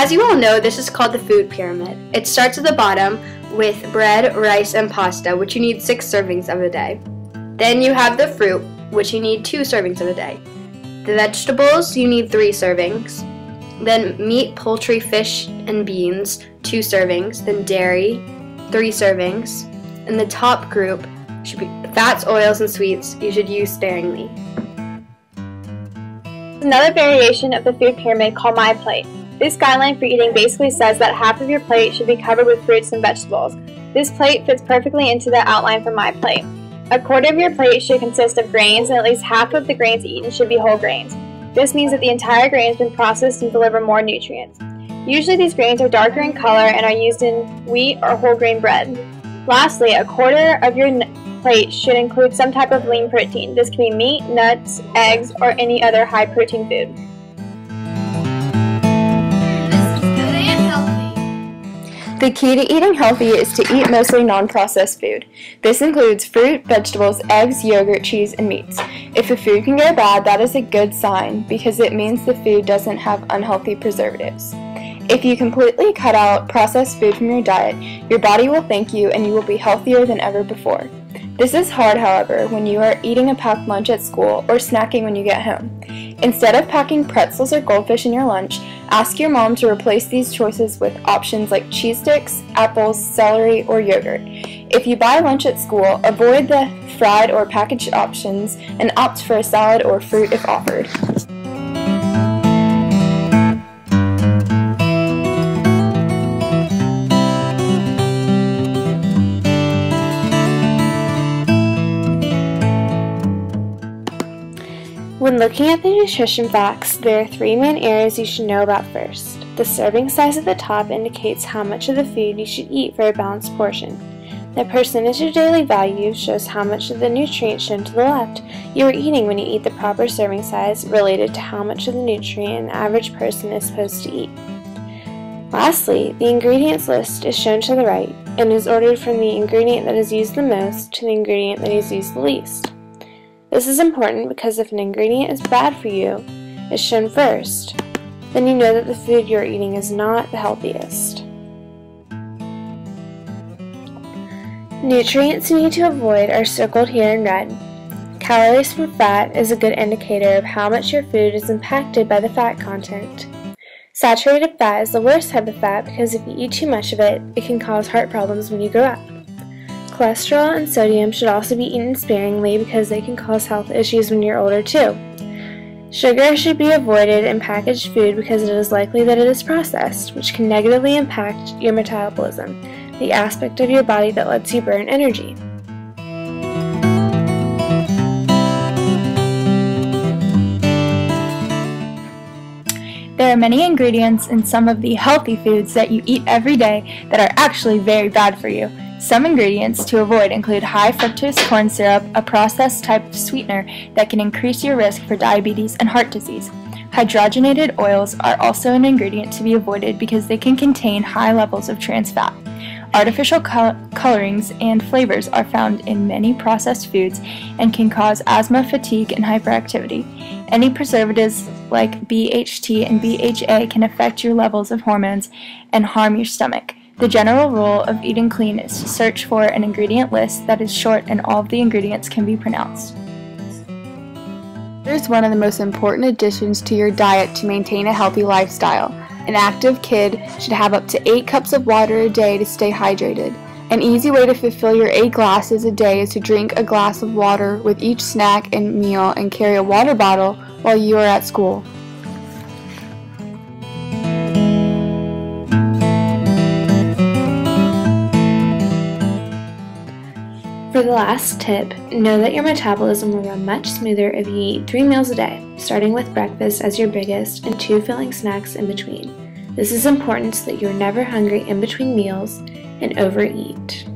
As you all know, this is called the food pyramid. It starts at the bottom with bread, rice, and pasta, which you need 6 servings of a day. Then you have the fruit, which you need 2 servings of a day. The vegetables, you need 3 servings. Then meat, poultry, fish, and beans, 2 servings. Then dairy, 3 servings. And the top group should be fats, oils, and sweets. You should use sparingly. Another variation of the food pyramid called My Plate. This guideline for eating basically says that half of your plate should be covered with fruits and vegetables. This plate fits perfectly into the outline for My Plate. A quarter of your plate should consist of grains, and at least half of the grains eaten should be whole grains. This means that the entire grain has been processed and deliver more nutrients. Usually these grains are darker in color and are used in wheat or whole grain bread. Lastly, a quarter of your plate should include some type of lean protein. This can be meat, nuts, eggs, or any other high protein food. The key to eating healthy is to eat mostly non-processed food. This includes fruit, vegetables, eggs, yogurt, cheese, and meats. If a food can go bad, that is a good sign because it means the food doesn't have unhealthy preservatives. If you completely cut out processed food from your diet, your body will thank you and you will be healthier than ever before. This is hard, however, when you are eating a packed lunch at school or snacking when you get home. Instead of packing pretzels or goldfish in your lunch, ask your mom to replace these choices with options like cheese sticks, apples, celery, or yogurt. If you buy lunch at school, avoid the fried or packaged options and opt for a salad or fruit if offered. When looking at the nutrition facts, there are 3 main areas you should know about first. The serving size at the top indicates how much of the food you should eat for a balanced portion. The percentage of daily value shows how much of the nutrient shown to the left you are eating when you eat the proper serving size related to how much of the nutrient an average person is supposed to eat. Lastly, the ingredients list is shown to the right and is ordered from the ingredient that is used the most to the ingredient that is used the least. This is important because if an ingredient is bad for you, is shown first, then you know that the food you are eating is not the healthiest. Nutrients you need to avoid are circled here in red. Calories from fat is a good indicator of how much your food is impacted by the fat content. Saturated fat is the worst type of fat because if you eat too much of it, it can cause heart problems when you grow up. Cholesterol and sodium should also be eaten sparingly because they can cause health issues when you're older too. Sugar should be avoided in packaged food because it is likely that it is processed, which can negatively impact your metabolism, the aspect of your body that lets you burn energy. There are many ingredients in some of the healthy foods that you eat every day that are actually very bad for you. Some ingredients to avoid include high fructose corn syrup, a processed type of sweetener that can increase your risk for diabetes and heart disease. Hydrogenated oils are also an ingredient to be avoided because they can contain high levels of trans fat. Artificial colorings and flavors are found in many processed foods and can cause asthma, fatigue, and hyperactivity. Any preservatives like BHT and BHA can affect your levels of hormones and harm your stomach. The general rule of eating clean is to search for an ingredient list that is short and all of the ingredients can be pronounced. Here's one of the most important additions to your diet to maintain a healthy lifestyle. An active kid should have up to 8 cups of water a day to stay hydrated. An easy way to fulfill your 8 glasses a day is to drink a glass of water with each snack and meal and carry a water bottle while you are at school. For the last tip, know that your metabolism will run much smoother if you eat 3 meals a day, starting with breakfast as your biggest and 2 filling snacks in between. This is important so that you are never hungry in between meals and overeat.